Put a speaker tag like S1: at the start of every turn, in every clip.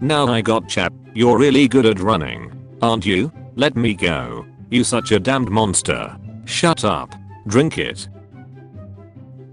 S1: Now I got chap. You're really good at running, aren't you? Let me go. You such a damned monster. Shut up. Drink it.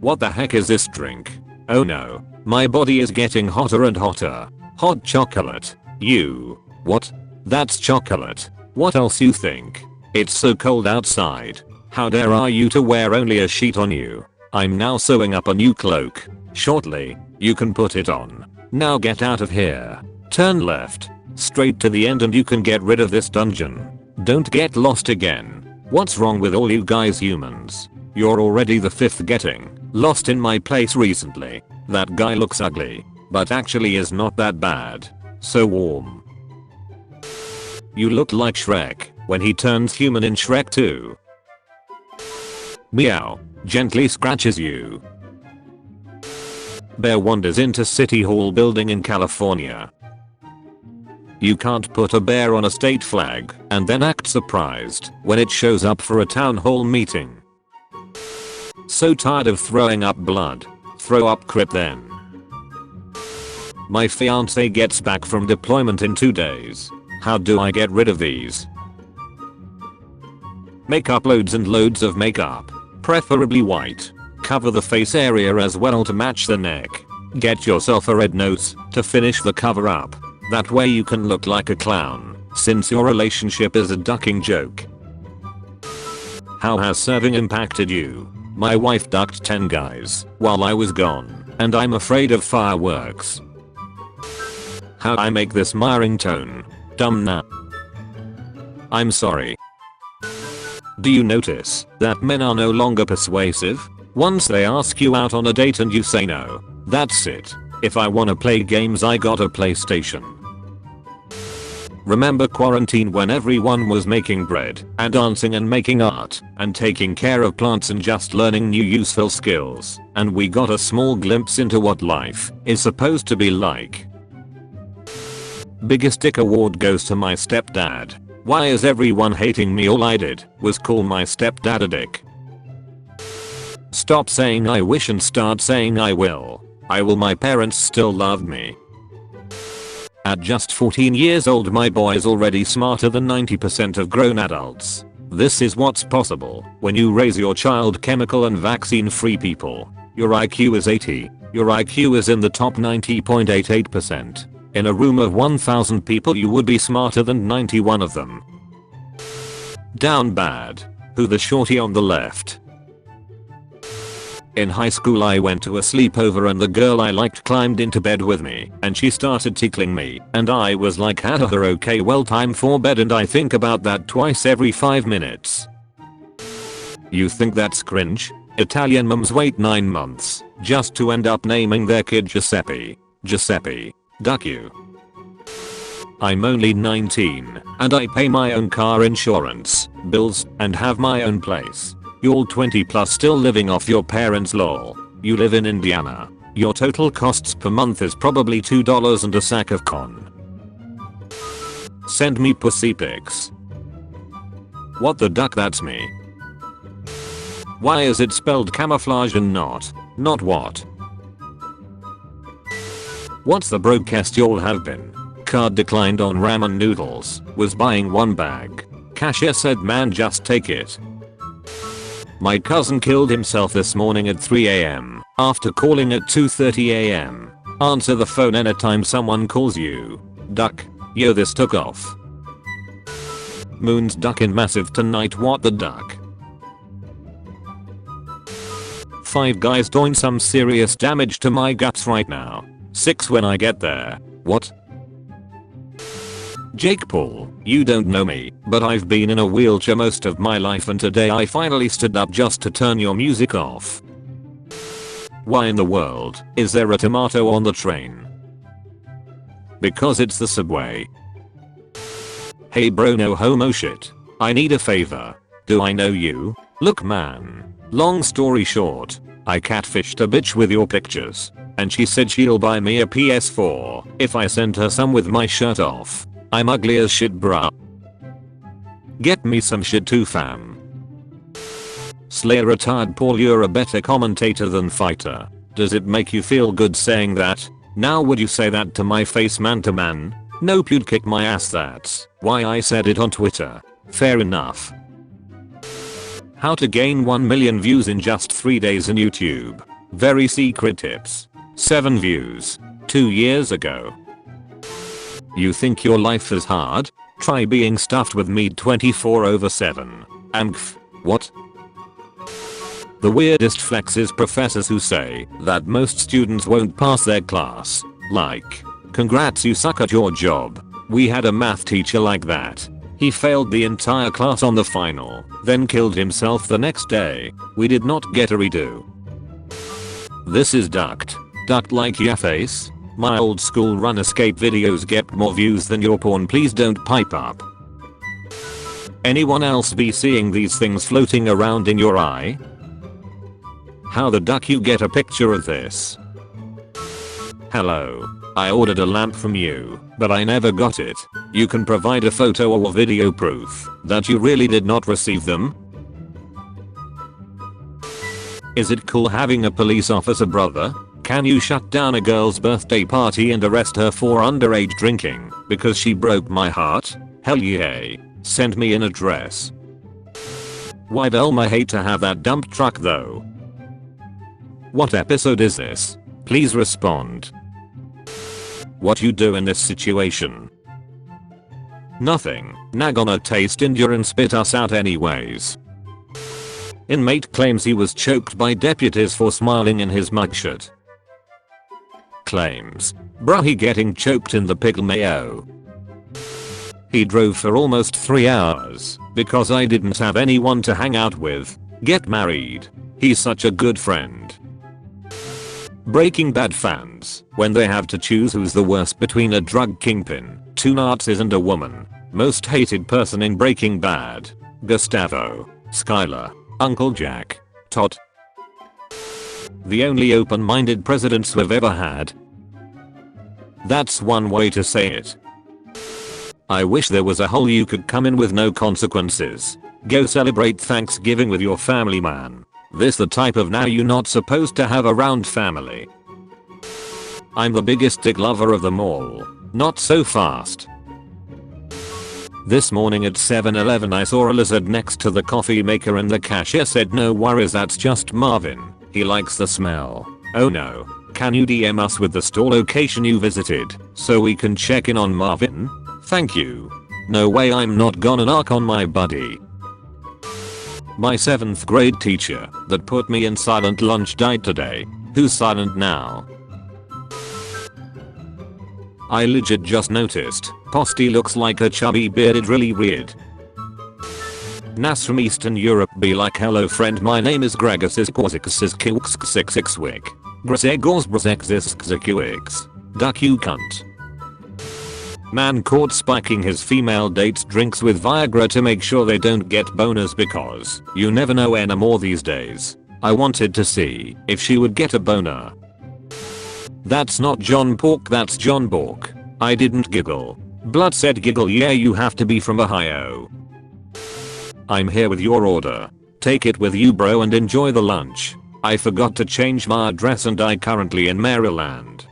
S1: What the heck is this drink? Oh no. My body is getting hotter and hotter. Hot chocolate. You. What? That's chocolate. What else you think? It's so cold outside. How dare are you to wear only a sheet on you? I'm now sewing up a new cloak. Shortly, you can put it on. Now get out of here. Turn left. Straight to the end and you can get rid of this dungeon. Don't get lost again. What's wrong with all you guys humans? You're already the 5th getting lost in my place recently. That guy looks ugly, but actually is not that bad. So warm. You look like Shrek when he turns human in Shrek 2. Meow. Gently scratches you. Bear wanders into City Hall building in California. You can't put a bear on a state flag and then act surprised when it shows up for a town hall meeting. So tired of throwing up blood. Throw up crap then. My fiance gets back from deployment in 2 days. How do I get rid of these? Make up loads and loads of makeup. Preferably white. Cover the face area as well to match the neck. Get yourself a red nose to finish the cover up. That way you can look like a clown, since your relationship is a ducking joke. How has serving impacted you? My wife ducked 10 guys while I was gone, and I'm afraid of fireworks. How I make this my ringtone? Dumb na. I'm sorry. Do you notice that men are no longer persuasive? Once they ask you out on a date and you say no, that's it. If I wanna play games I got a PlayStation. Remember quarantine when everyone was making bread and dancing and making art and taking care of plants and just learning new useful skills, and we got a small glimpse into what life is supposed to be like. Biggest dick award goes to my stepdad. Why is everyone hating me? All I did was call my stepdad a dick. Stop saying I wish and start saying I will. I will. My parents still love me. At just 14 years old my boy is already smarter than 90% of grown adults. This is what's possible when you raise your child chemical and vaccine free people. Your IQ is 80. Your IQ is in the top 90.88%. In a room of 1000 people you would be smarter than 91 of them. Down bad. Who the shorty on the left? In high school I went to a sleepover and the girl I liked climbed into bed with me and she started tickling me and I was like her okay well time for bed and I think about that twice every 5 minutes. You think that's cringe? Italian mums wait 9 months just to end up naming their kid Giuseppe. Giuseppe. Duck you. I'm only 19 and I pay my own car insurance, bills, and have my own place. You're 20 plus still living off your parents' lol. You live in Indiana. Your total costs per month is probably $2 and a sack of corn. Send me pussy pics. What the duck? That's me. Why is it spelled camouflage and not what? What's the broadcast y'all have been? Card declined on ramen noodles. Was buying 1 bag. Cashier said man just take it. My cousin killed himself this morning at 3 AM after calling at 2:30 AM. Answer the phone anytime someone calls you. Duck. Yo, this took off. Moon's ducking massive tonight. What the duck? 5 guys doing some serious damage to my guts right now. 6 when I get there. What? Jake Paul, you don't know me, but I've been in a wheelchair most of my life and today I finally stood up just to turn your music off. Why in the world is there a tomato on the train? Because it's the subway. Hey bro, no homo shit. I need a favor. Do I know you? Look man. Long story short, I catfished a bitch with your pictures, and she said she'll buy me a PS4 if I send her some with my shirt off. I'm ugly as shit bruh. Get me some shit too fam. Slayer retired Paul, you're a better commentator than fighter. Does it make you feel good saying that? Now would you say that to my face man to man? Nope, you'd kick my ass. That's why I said it on Twitter. Fair enough. How to gain 1 million views in just 3 days on YouTube. Very secret tips. 7 views. 2 years ago. You think your life is hard? Try being stuffed with meat 24/7. Amph. What? The weirdest flex is professors who say that most students won't pass their class. Like, congrats, you suck at your job. We had a math teacher like that. He failed the entire class on the final, then killed himself the next day. We did not get a redo. This is ducked. Ducked like your face? My old school run escape videos get more views than your porn. Please don't pipe up. Anyone else be seeing these things floating around in your eye? How the duck you get a picture of this? Hello. I ordered a lamp from you, but I never got it. You can provide a photo or video proof that you really did not receive them? Is it cool having a police officer brother? Can you shut down a girl's birthday party and arrest her for underage drinking because she broke my heart? Hell yeah. Send me an address. Why Velma hate to have that dump truck though? What episode is this? Please respond. What you do in this situation? Nothing. Nah, gonna taste India and spit us out anyways. Inmate claims he was choked by deputies for smiling in his mugshot. Claims. Bruh, he getting choked in the pickle mayo. He drove for almost 3 hours because I didn't have anyone to hang out with. Get married. He's such a good friend. Breaking Bad fans, when they have to choose who's the worst between a drug kingpin, 2 Nazis and a woman. Most hated person in Breaking Bad. Gustavo, Skylar, Uncle Jack, Todd. The only open-minded presidents we've ever had. That's one way to say it. I wish there was a hole you could come in with no consequences. Go celebrate Thanksgiving with your family, man. This the type of now you not supposed to have around family. I'm the biggest dick lover of them all. Not so fast. This morning at 7-Eleven I saw a lizard next to the coffee maker and the cashier said no worries, that's just Marvin. He likes the smell. Oh no. Can you DM us with the store location you visited so we can check in on Marvin? Thank you. No way, I'm not gonna knock on my buddy. My 7th grade teacher that put me in silent lunch died today. Who's silent now? I legit just noticed. Posty looks like a chubby bearded really weird. Nas from Eastern Europe be like, hello friend, my name is Gregasis Quasicasis Kiwxxixwick. Gresegors Brasexisxxix. Duck you cunt. Man caught spiking his female date's drinks with Viagra to make sure they don't get boners because you never know anymore these days. I wanted to see if she would get a boner. That's not John Pork, that's John Bork. I didn't giggle. Blood said giggle, yeah, you have to be from Ohio. I'm here with your order. Take it with you bro and enjoy the lunch. I forgot to change my address and I currently in Maryland.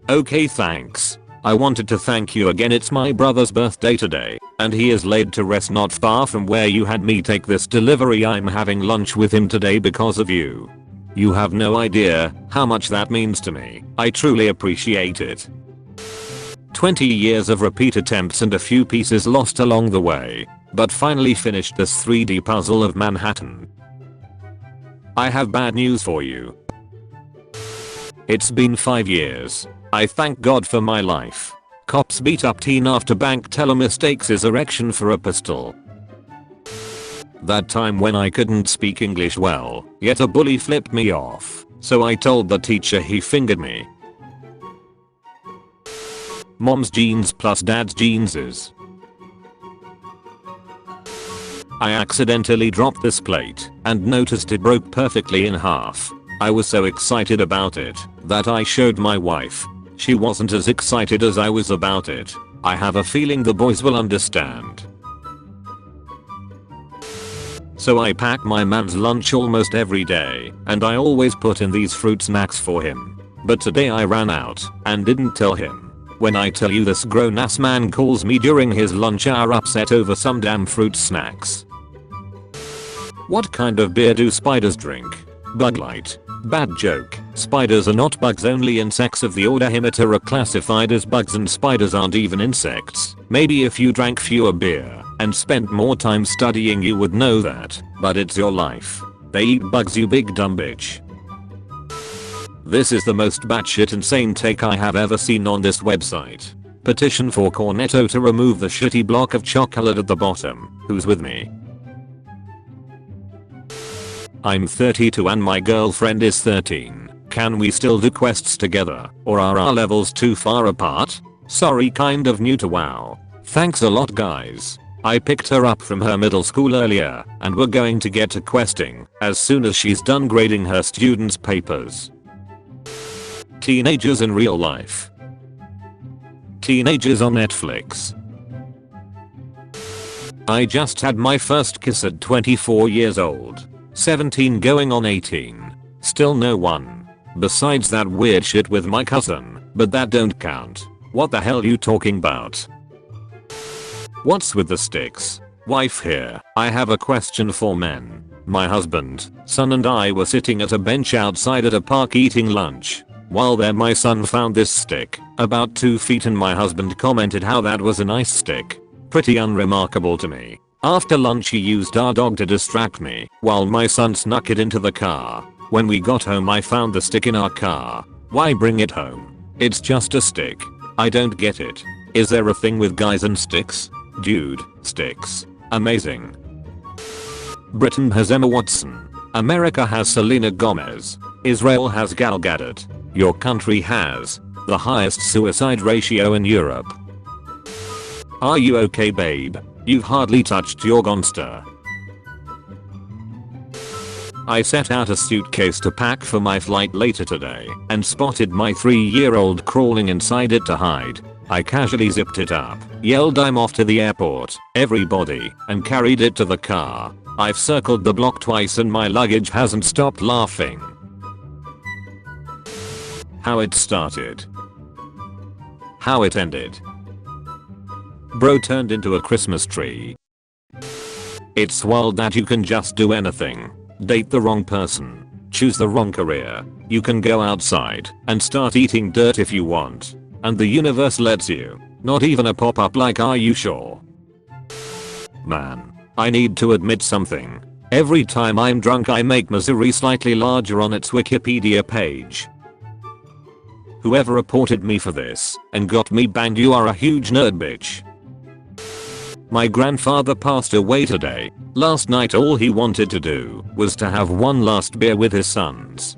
S1: Okay thanks. I wanted to thank you again, it's my brother's birthday today, and he is laid to rest not far from where you had me take this delivery. I'm having lunch with him today because of you. You have no idea how much that means to me. I truly appreciate it. 20 years of repeat attempts and a few pieces lost along the way, but finally finished this 3D puzzle of Manhattan. I have bad news for you. It's been 5 years. I thank God for my life. Cops beat up teen after bank teller mistakes his erection for a pistol. That time when I couldn't speak English well, yet a bully flipped me off, so I told the teacher he fingered me. Mom's jeans plus dad's jeanses. I accidentally dropped this plate and noticed it broke perfectly in half. I was so excited about it that I showed my wife. She wasn't as excited as I was about it. I have a feeling the boys will understand. So I pack my man's lunch almost every day, and I always put in these fruit snacks for him. But today I ran out and didn't tell him. When I tell you this grown ass man calls me during his lunch hour upset over some damn fruit snacks. What kind of beer do spiders drink? Bud Light. Bad joke. Spiders are not bugs, only insects of the order Hemiptera are classified as bugs, and spiders aren't even insects. Maybe if you drank fewer beer and spent more time studying you would know that, but it's your life. They eat bugs, you big dumb bitch. This is the most batshit insane take I have ever seen on this website. Petition for Cornetto to remove the shitty block of chocolate at the bottom. Who's with me? I'm 32 and my girlfriend is 13. Can we still do quests together, or are our levels too far apart? Sorry, kind of new to WoW. Thanks a lot guys. I picked her up from her middle school earlier and we're going to get to questing as soon as she's done grading her students' papers. Teenagers in real life. Teenagers on Netflix. I just had my first kiss at 24 years old. 17 going on 18. Still no one. Besides that weird shit with my cousin, but that don't count. What the hell you talking about? What's with the sticks? Wife here. I have a question for men. My husband, son and I were sitting at a bench outside at a park eating lunch. While there my son found this stick, about 2 feet, and my husband commented how that was a nice stick. Pretty unremarkable to me. After lunch he used our dog to distract me, while my son snuck it into the car. When we got home I found the stick in our car. Why bring it home? It's just a stick. I don't get it. Is there a thing with guys and sticks? Dude, sticks. Amazing. Britain has Emma Watson. America has Selena Gomez. Israel has Gal Gadot. Your country has the highest suicide ratio in Europe. Are you okay, babe? You've hardly touched your gonster. I set out a suitcase to pack for my flight later today and spotted my 3-year-old crawling inside it to hide. I casually zipped it up, yelled I'm off to the airport, everybody, and carried it to the car. I've circled the block twice and my luggage hasn't stopped laughing. How it started. How it ended. Bro turned into a Christmas tree. It's wild that you can just do anything. Date the wrong person. Choose the wrong career. You can go outside and start eating dirt if you want. And the universe lets you. Not even a pop-up like "Are you sure?" Man, I need to admit something. Every time I'm drunk I make Missouri slightly larger on its Wikipedia page. Whoever reported me for this and got me banned, you are a huge nerd bitch. My grandfather passed away today. Last night all he wanted to do was to have one last beer with his sons.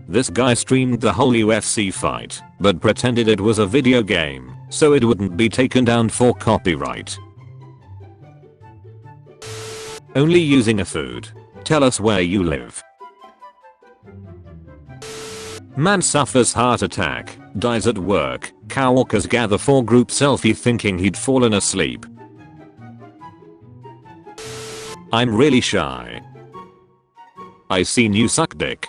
S1: This guy streamed the whole UFC fight, but pretended it was a video game, so it wouldn't be taken down for copyright. Only using a food. Tell us where you live. Man suffers heart attack, dies at work. Coworkers gather for group selfie thinking he'd fallen asleep. I'm really shy. I seen you suck dick.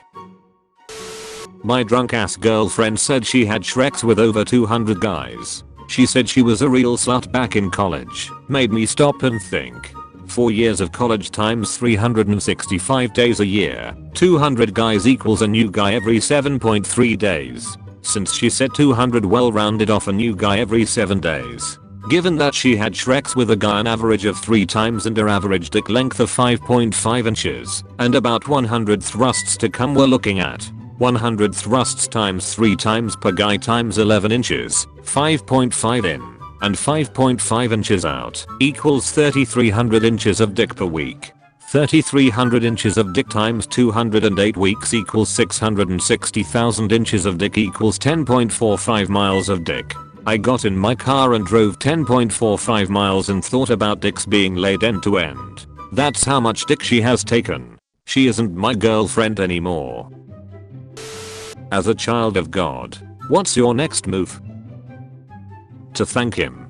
S1: My drunk ass girlfriend said she had Shreks with over 200 guys. She said she was a real slut back in college. Made me stop and think. 4 years of college times 365 days a year. 200 guys equals a new guy every 7.3 days. Since she said 200, well, rounded off a new guy every 7 days. Given that she had Shreks with a guy an average of 3 times and her average dick length of 5.5 inches and about 100 thrusts to come, we're looking at 100 thrusts times 3 times per guy times 11 inches, 5.5 in and 5.5 inches out equals 3,300 inches of dick per week. 3,300 inches of dick times 208 weeks equals 660,000 inches of dick equals 10.45 miles of dick. I got in my car and drove 10.45 miles and thought about dicks being laid end to end. That's how much dick she has taken. She isn't my girlfriend anymore. As a child of God, what's your next move? To thank him.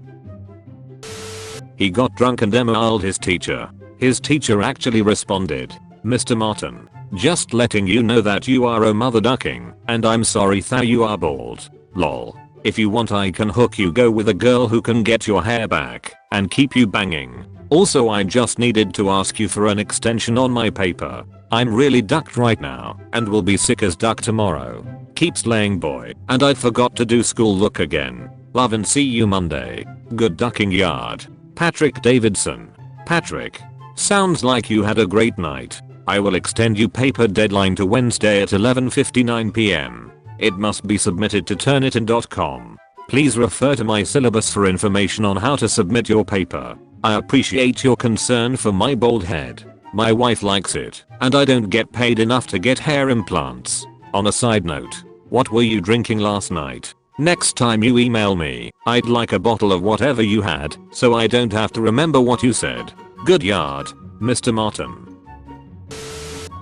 S1: He got drunk and emailed his teacher. His teacher actually responded, "Mr. Martin, Just letting you know that you are a mother ducking, and I'm sorry that you are bald. Lol. If you want I can hook you go with a girl who can get your hair back and keep you banging. Also I just needed to ask you for an extension on my paper. I'm really ducked right now and will be sick as duck tomorrow. Keep slaying boy, and I forgot to do school look again. Love and see you Monday. Good ducking yard. Patrick Davidson. Patrick. Sounds like you had a great night. I will extend you paper deadline to Wednesday at 11:59 p.m. It must be submitted to turnitin.com. Please refer to my syllabus for information on how to submit your paper. I appreciate your concern for my bald head. My wife likes it, and I don't get paid enough to get hair implants. On a side note, what were you drinking last night? Next time you email me, I'd like a bottle of whatever you had, so I don't have to remember what you said. Good yard, Mr. Martin.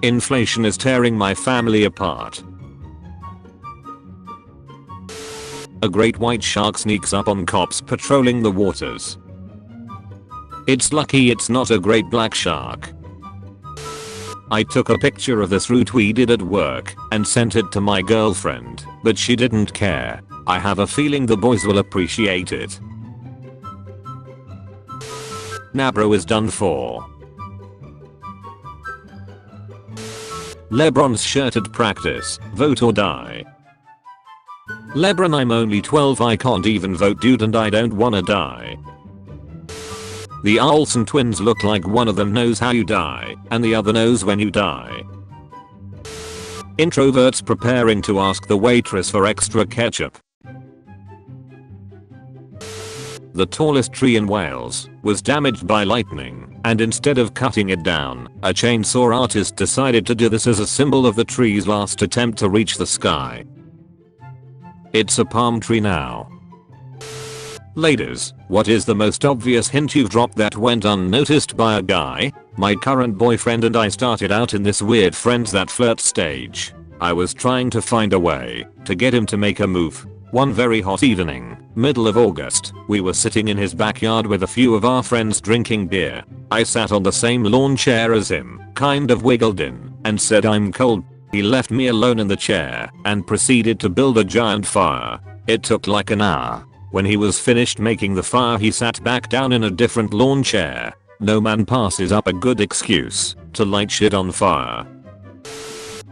S1: Inflation is tearing my family apart. A great white shark sneaks up on cops patrolling the waters. It's lucky it's not a great black shark. I took a picture of this route we did at work and sent it to my girlfriend, but she didn't care. I have a feeling the boys will appreciate it. Nabro is done for. LeBron's shirt at practice, vote or die. LeBron, I'm only 12, I can't even vote dude, and I don't wanna die. The Olsen twins look like one of them knows how you die and the other knows when you die. Introverts preparing to ask the waitress for extra ketchup. The tallest tree in Wales was damaged by lightning, and instead of cutting it down, a chainsaw artist decided to do this as a symbol of the tree's last attempt to reach the sky. It's a palm tree now. Ladies, what is the most obvious hint you've dropped that went unnoticed by a guy? My current boyfriend and I started out in this weird friends that flirt stage. I was trying to find a way to get him to make a move. One very hot evening, middle of August, we were sitting in his backyard with a few of our friends drinking beer. I sat on the same lawn chair as him, kind of wiggled in, and said I'm cold. He left me alone in the chair and proceeded to build a giant fire. It took like an hour. When he was finished making the fire, he sat back down in a different lawn chair. No man passes up a good excuse to light shit on fire.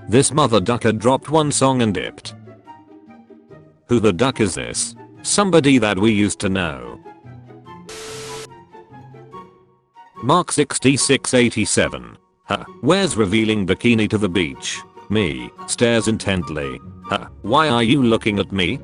S1: This mother ducker dropped one song and dipped. Who the duck is this? Somebody that we used to know. Mark 6687. Huh. Wears revealing bikini to the beach. Me. Stares intently. Huh. Why are you looking at me?